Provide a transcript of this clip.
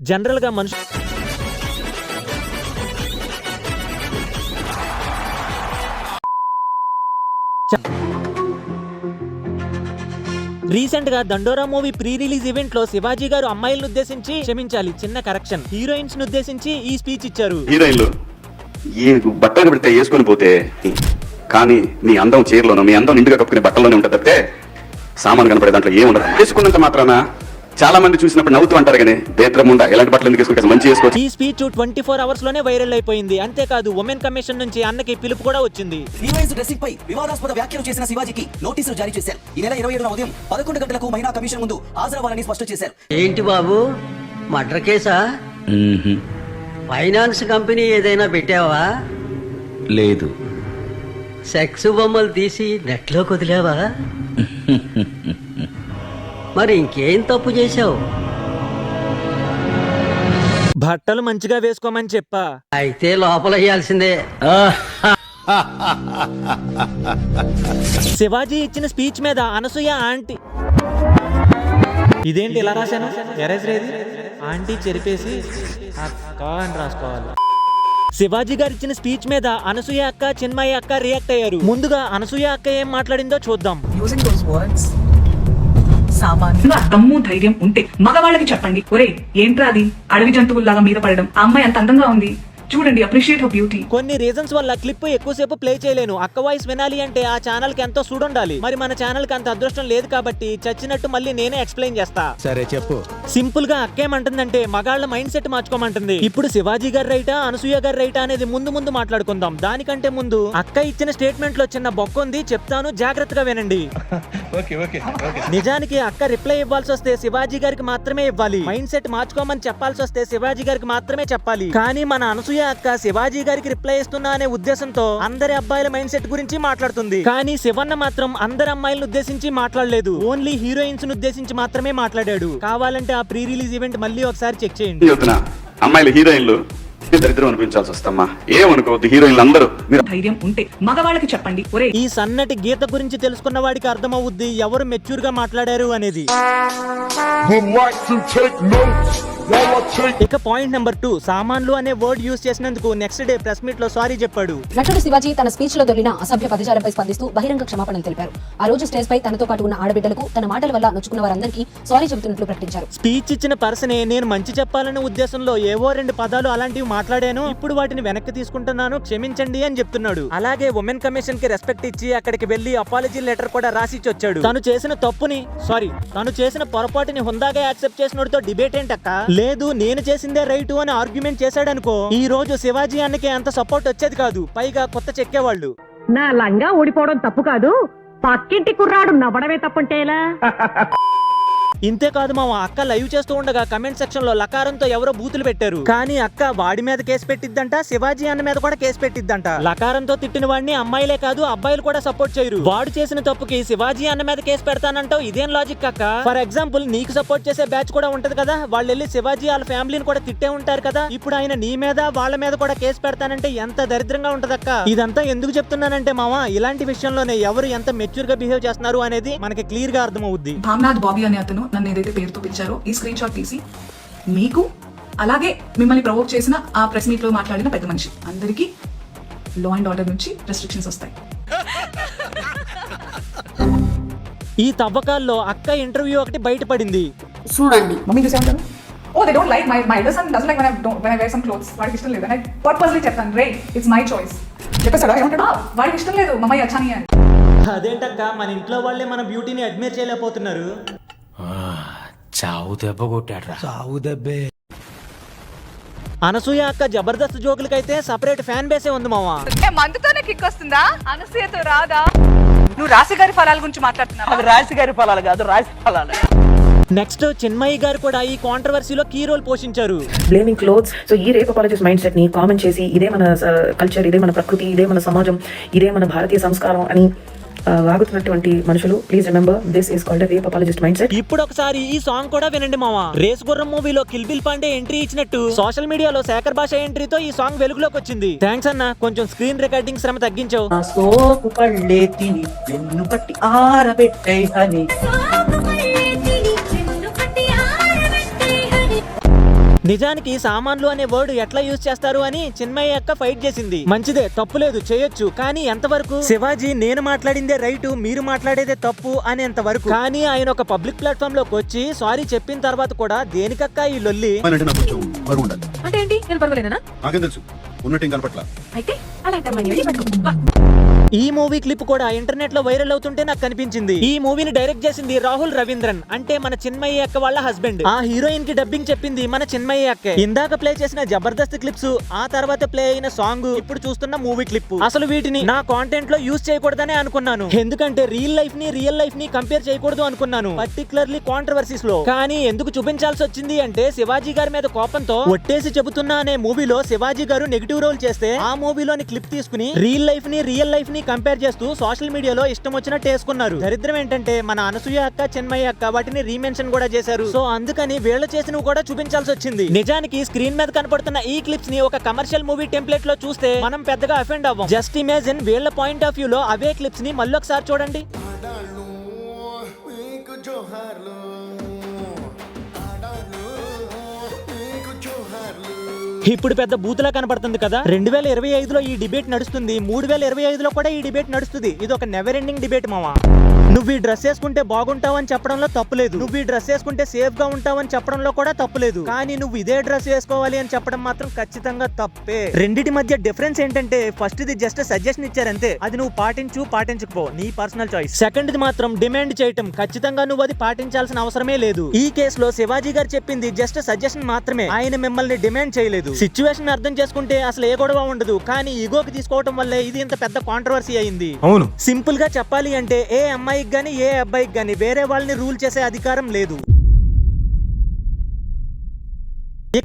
General గా మనుషు recent గా దండోరా మూవీ ప్రీ రిలీజ్ ఈవెంట్ లో శివాజీ గారు అమ్మాయిలను ఉద్దేశించి క్షమించాలి చిన్న కరెక్షన్ హీరోయిన్స్ ను ఉద్దేశించి ఈ స్పీచ్ ఇచ్చారు. హీరోయిన్లు ఈ బట్టలు పెడితే వేసుకొని పోతే కానీ మీ అందం చీరలోను మీ అందం నిండుగా కప్పుకునే బట్టల్లోనే ఉంటుంది తప్పితే సామాన్ కనపడే దాంట్లో ఏముండదు. వేసుకున్నంత మాత్రాన చాలా మంది చూసినప్పుడు నవ్వుతూ అంటారు కానీ దేత్రముండా ఎలాంటి బట్టలు ఎందుకు వేసుకుంటే మంచి వేసుకోవచ్చు. ఈ స్పీచ్ 24 అవర్స్ లోనే వైరల్ అయిపోయింది. అంతేకాదు ఉమెన్ కమిషన్ నుంచి అన్నకి పిలుపు కూడా వచ్చింది. హీరోయిన్స్ డ్రెస్సింగ్ పై వివాదాస్పద వ్యాఖ్యలు చేసిన శివాజీకి నోటీసులు జారీ చేశారు. ఈ నెల 27న ఉదయం 11 గంటలకు మహిళా కమిషన్ ముందు హాజరవ్వాలని స్పష్టం చేశారు. ఏంటి బాబు మర్డర్ కేసా? ఫైనాన్స్ కంపెనీ ఏదైనా పెట్టావా? లేదు. సెక్స్ బొమ్మలు తీసి నెట్లో వదిలేవా? మరి ఇంకేం తప్పు చేశావు? బట్టలు మంచిగా వేసుకోమని చెప్పా. అయితే లోపల వేయాల్సిందే. శివాజీ ఇచ్చిన స్పీచ్ మీద అనసూయ ఆంటీ ఇదేంటి ఇలా రాశాను ఎరేజర్ ఏది ఆంటీ చెరిపేసి అక్క అని రాసుకోవాలి. శివాజీ గారు ఇచ్చిన స్పీచ్ మీద అనసూయ అక్క చిన్మయి అక్క రియాక్ట్ అయ్యారు. ముందుగా అనసూయ అక్క ఏం మాట్లాడిందో చూద్దాం. దమ్ము ధైర్యం ఉంటే మగవాళ్ళకి చెప్పండి, ఒరే ఏంట్రా అది అడవి జంతువుల్లాగా మీద పడడం, ఆ అమ్మాయి అంత అందంగా ఉంది చూడండి, అప్రిషియేట్ హర్ బ్యూటీ. కొన్ని రీజన్స్ వల్ల క్లిప్ ఎక్కువసేపు ప్లే చేయలేను. అక్క వాయిస్ వినాలి అంటే ఆ ఛానల్ కి ఎంతో చూడుండాలి. మరి మన ఛానల్ కి అంత అదృష్టం లేదు కాబట్టి చచ్చినట్టు మళ్ళీ నేనే ఎక్స్ప్లెయిన్ చేస్తా. సరే చెప్పు. సింపుల్ గా అక్క ఏమంటుందంటే మగాళ్ళ మైండ్ సెట్ మార్చుకోమంటుంది. ఇప్పుడు శివాజీ గారు రైటా అనసూయ గారు రైటా అనేది ముందు మాట్లాడుకుందాం. దానికంటే ముందు అక్క ఇచ్చిన స్టేట్మెంట్ లో చిన్న బొక్క ఉంది, చెప్తాను జాగ్రత్తగా వినండి. నిజానికి అక్క రిప్లై ఇవ్వాల్సి వస్తే శివాజీ గారికి మాత్రమే ఇవ్వాలి. మైండ్ సెట్ మార్చుకోమని చెప్పాల్సి వస్తే శివాజీ గారికి మాత్రమే చెప్పాలి. కానీ మన అనసూయ అక్క శివాజీ గారికి రిప్లై ఇస్తున్నా అనే ఉద్దేశంతో అందరి అబ్బాయిల మైండ్ సెట్ గురించి మాట్లాడుతుంది. కానీ శివన్న మాత్రం అందరి అమ్మాయిలను ఉద్దేశించి మాట్లాడలేదు. ఓన్లీ హీరోయిన్స్ ను ఉద్దేశించి మాత్రమే మాట్లాడాడు. కావాలంటే ఆ ప్రీ రిలీజ్ ఈవెంట్ మళ్ళీ ఒకసారి చెక్ చేయండి. అమ్మాయిలు హీరోయిన్లు దరిద్రం అనిపించాల్సి వస్తమ్మా. ఏమనుకోవద్దు, హీరోయిన్లు అందరూ ధైర్యం ఉంటే మగవాళ్ళకి చెప్పండి, ఒరే. ఈ సన్నటి గీత గురించి తెలుసుకున్న వాడికి అర్థమవుద్ది ఎవరు మెచ్యూర్ గా మాట్లాడారు అనేది. ఇక పాయింట్ నెంబర్ 2, సామాన్లు అనే వర్డ్ యూజ్ చేసినందుకు నెక్స్ట్ డే ప్రెస్ మీట్ లో సారీ చెప్పాడు. నటుడు శివాజీ తన స్పీచ్ లో దొరికిన అసభ్య పదజాలంపై స్పందిస్తూ బహిరంగ క్షమాపణలు తెలిపారు. ఆ రోజు స్టేజ్ పై తనతో పాటు ఉన్న ఆడబిడ్డలకు తన మాటల వల్ల నొచ్చుకున్న వారందరికీ సారీ చెబుతున్నట్లు ప్రకటించారు. స్పీచ్ ఇచ్చిన పర్సనే నేను మంచి చెప్పాలనే ఉద్దేశంలో ఏవో 2 పదాలు అలాంటివి మాట్లాడాను, ఇప్పుడు వాటిని వెనక్కి తీసుకుంటున్నాను, క్షమించండి అని చెప్తున్నాడు. అలాగే ఉమెన్ కమిషన్ కి రెస్పెక్ట్ ఇచ్చి అక్కడికి వెళ్లి అపాలజీ లెటర్ కూడా రాసిచ్చి వచ్చాడు. తను చేసిన పొరపాటుని హుందాగా యాక్సెప్ట్ చేసినోడితో డిబేట్ ఏంటక్క? లేదు నేను చేసిందే రైట్ అని ఆర్గ్యుమెంట్ చేశాడనుకో, ఈ రోజు శివాజీ అన్నకి అంత సపోర్ట్ వచ్చేది కాదు. పైగా కొత్త చెక్కేవాళ్ళు. నా లంగా ఊడిపోవడం తప్పు కాదు, పక్కింటి కుర్రాడు నవ్వడమే తప్పుంటేలా. ఇంతే కాదు మా అక్క లైవ్ చేస్తూ ఉండగా కమెంట్ సెక్షన్ లో లకారంతో ఎవరో బూతులు పెట్టారు. కానీ అక్క వాడి మీద కేసు పెట్టిద్దంట, శివాజీ అన్న మీద కూడా కేసు పెట్టిద్దంట. లకారంతో తిట్టిన వాడిని అమ్మాయిలే కాదు అబ్బాయిలు కూడా సపోర్ట్ చేయరు. వాడు చేసిన తప్పుకి శివాజీ అన్న మీద కేసు పెడతానంటావు, ఇదేం లాజిక్ అక్క? ఫర్ ఎగ్జాంపుల్ నీకు సపోర్ట్ చేసే బ్యాచ్ కూడా ఉంటది కదా, వాళ్ళు వెళ్ళి శివాజీ వాళ్ళ ఫ్యామిలీని కూడా తిట్టే ఉంటారు కదా. ఇప్పుడు ఆయన నీ మీద వాళ్ళ మీద కూడా కేసు పెడతానంటే ఎంత దరిద్రంగా ఉంటదక్క. ఇదంతా ఎందుకు చెప్తున్నానంటే మావా, ఇలాంటి విషయంలోనే ఎవరు ఎంత మెచ్యూర్ గా బిహేవ్ చేస్తున్నారు అనేది మనకి క్లియర్ గా అర్థమవుద్ది. భామ్నాథ్ బాబీ అనే అతను నన్ను ఏదైతే పేరుతో పిలిచారో ఈ స్క్రీన్ షాట్ తీసి మీకు అలాగే మిమ్మల్ని ప్రవోక్ చేసిన ఆ ప్రెస్ మీట్ లో మాట్లాడిన పెద్ద మనిషి అందరికీ లా అండ్ ఆర్డర్ నుంచి రెస్ట్రిక్షన్స్ వస్తాయి. ఈ తవ్వకాల్లో అక్క ఇంటర్వ్యూ ఒకటి బయటపడింది. చూడండి మమ్మీ చూసే ఉంటాను. Oh, they don't like my elder son doesn't like when I wear some clothes. వాడికి ఇష్టం లేదు. And I purposely చెప్తాను, రే ఇట్స్ మై చాయిస్ చెప్పేసాడా ఏమంటాడు? వాడికి ఇష్టం లేదు మమ్మీ అచ్చాని అని. అదేంటక్క మన ఇంట్లో వాళ్ళే మన బ్యూటీని అడ్మైర్ చేయలేకపోతున్నారు. చావు దెబ్బ కొట్టాడ్రా. చావు దెబ్బే. అనసూయ అక్క జబర్దస్త్ జోకులకైతే సపరేట్ ఫ్యాన్ బేసే ఉంది మావా. మందుతోనే కిక్ వస్తుందా, అనసూయతో రాదా? నువ్వు రాశి గారి ఫలాల గురించి మాట్లాడుతున్నావు. అది రాశి గారి ఫలాలు కాదు, రాశి ఫలాలు. నెక్స్ట్ చిన్మయి గారు కూడా ఈ కాంట్రవర్సీలో కీ రోల్ పోషించారు. Blaming clothes. సో ఈ రేప్ అపాలజిస్ట్ మైండ్ సెట్ ని కామెంట్ చేసి ఇదే మన కల్చర్, ఇదే మన ప్రకృతి, ఇదే మన సమాజం, ఇదే మన భారతీయ సంస్కారం అని వాగుతున్నటువంటి మనుషులు, please remember this is called rape apologist mind set. ఇప్పుడు ఒకసారి ఈ సాంగ్ కూడా వినండి మావా. రేస్ గుర్రం మూవీలో కిల్ బిల్ పాండే ఎంట్రీ ఇచ్చినట్టు సోషల్ మీడియాలో శేఖర్ భాష ఎంట్రీతో ఈ సాంగ్ వెలుగులోకి వచ్చింది. థ్యాంక్స్ అన్న, కొంచెం స్క్రీన్ రికార్డింగ్ శ్రమ తగ్గించావు. నిజానికి సామాన్లు అనే వర్డ్ ఎట్లా యూజ్ చేస్తారు అని చిన్మయ్య అక్క ఫైట్ చేసింది. మంచిదే, తప్పులేదు, చేయొచ్చు. కానీ ఎంతవరకు? శివాజీ నేను మాట్లాడిందే రైట్, మీరు మాట్లాడేదే తప్పు అనేంత వరకు. కానీ ఆయన ఒక పబ్లిక్ ప్లాట్ఫామ్ లోకి వచ్చి సారీ చెప్పిన తర్వాత కూడా దేనికక్క ఈ లొల్లి? అంటే ఏంటి? నేను పర్వాలేనా? నాకేం తెలుసు, ఉన్నట్టు కనపట్ల. అయితే అలాంటి అమ్మాయిని పట్టుకో. ఈ మూవీ క్లిప్ కూడా ఇంటర్నెట్ లో వైరల్ అవుతుంటే నాకు కనిపించింది. ఈ మూవీని డైరెక్ట్ చేసింది రాహుల్ రవీంద్రన్, అంటే మన చిన్మయ్య అక్క వాళ్ళ హస్బెండ్. ఆ హీరోయిన్ కి డబ్బింగ్ చెప్పింది మన చిన్మయ్య అక్కే. ఇందాక ప్లే చేసిన జబర్దస్త్ క్లిప్స్, ఆ తర్వాత ప్లే అయిన సాంగ్, ఇప్పుడు చూస్తున్న మూవీ క్లిప్, అసలు వీటిని నా కాంటెంట్ లో యూజ్ చేయకూడదనే అనుకున్నాను. ఎందుకంటే రియల్ లైఫ్ ని కంపేర్ చేయకూడదు అనుకున్నాను, పర్టికులర్లీ కాంట్రవర్సీస్ లో. కానీ ఎందుకు చూపించాల్సి వచ్చింది అంటే శివాజీ గారి మీద కోపంతో ఒట్టేసి చెబుతున్నా అనే మూవీలో శివాజీ గారు నెగిటివ్ రోల్ చేస్తే ఆ మూవీలోని క్లిప్ తీసుకుని రియల్ లైఫ్ ని కంపేర్ చేస్తూ సోషల్ మీడియాలో ఇష్టం వచ్చినట్టు వేసుకున్నారు. దరిద్రం ఏంటంటే మన అనసూయ అక్క, చిన్మయ్య అక్క వాటిని రీమెన్షన్ కూడా చేశారు. సో అందుకని వీళ్ళు చేసినవి కూడా చూపించాల్సి వచ్చింది. నిజానికి స్క్రీన్ మీద కనపడుతున్న ఈ క్లిప్స్ ని ఒక కమర్షియల్ మూవీ టెంప్లెట్ లో చూస్తే మనం పెద్దగా అఫెండ్ అవ్వం. జస్ట్ ఇమాజిన్ వీళ్ళ పాయింట్ ఆఫ్ వ్యూ లో అవే క్లిప్స్ ని మళ్ళీ ఒకసారి చూడండి. ఇప్పుడు పెద్ద బూతులా కనపడుతుంది కదా. 2025లో ఈ డిబేట్ నడుస్తుంది, 3025లో కూడా ఈ డిబేట్ నడుస్తుంది. ఇది ఒక నెవర్ ఎండింగ్ డిబేట్ మావా. నువ్వు ఈ డ్రెస్ వేసుకుంటే బాగుంటావు అని చెప్పడంలో తప్పులేదు, నువ్వు ఈ డ్రెస్ వేసుకుంటే సేఫ్ గా ఉంటావు అని చెప్పడంలో కూడా తప్పులేదు. కానీ నువ్వు ఇదే డ్రెస్ వేసుకోవాలి అని చెప్పడం మాత్రం ఖచ్చితంగా తప్పే. రెండిటి మధ్య డిఫరెన్స్ ఏంటంటే ఫస్ట్ ది జస్ట్ సజెషన్ ఇచ్చారంతే, అది నువ్వు పాటించకపో, నీ పర్సనల్ చాయిస్. సెకండ్ ది మాత్రం డిమాండ్ చేయటం, ఖచ్చితంగా నువ్వు అది పాటించాల్సిన అవసరమే లేదు. ఈ కేసులో శివాజీ గారు చెప్పింది జస్ట్ సజెషన్ మాత్రమే, ఆయన మిమ్మల్ని డిమాండ్ చేయలేదు. సిచ్యువేషన్ అర్థం చేసుకుంటే అసలు ఏ గొడవ ఉండదు. కానీ ఈగోకి తీసుకోవడం వల్లే ఇది ఇంత పెద్ద కాంట్రవర్సీ అయింది. అవును, సింపుల్ గా చెప్పాలి అంటే ఏ అమ్మాయికి గానీ ఏ అబ్బాయికి గానీ వేరే వాళ్ళని రూల్ చేసే అధికారం లేదు.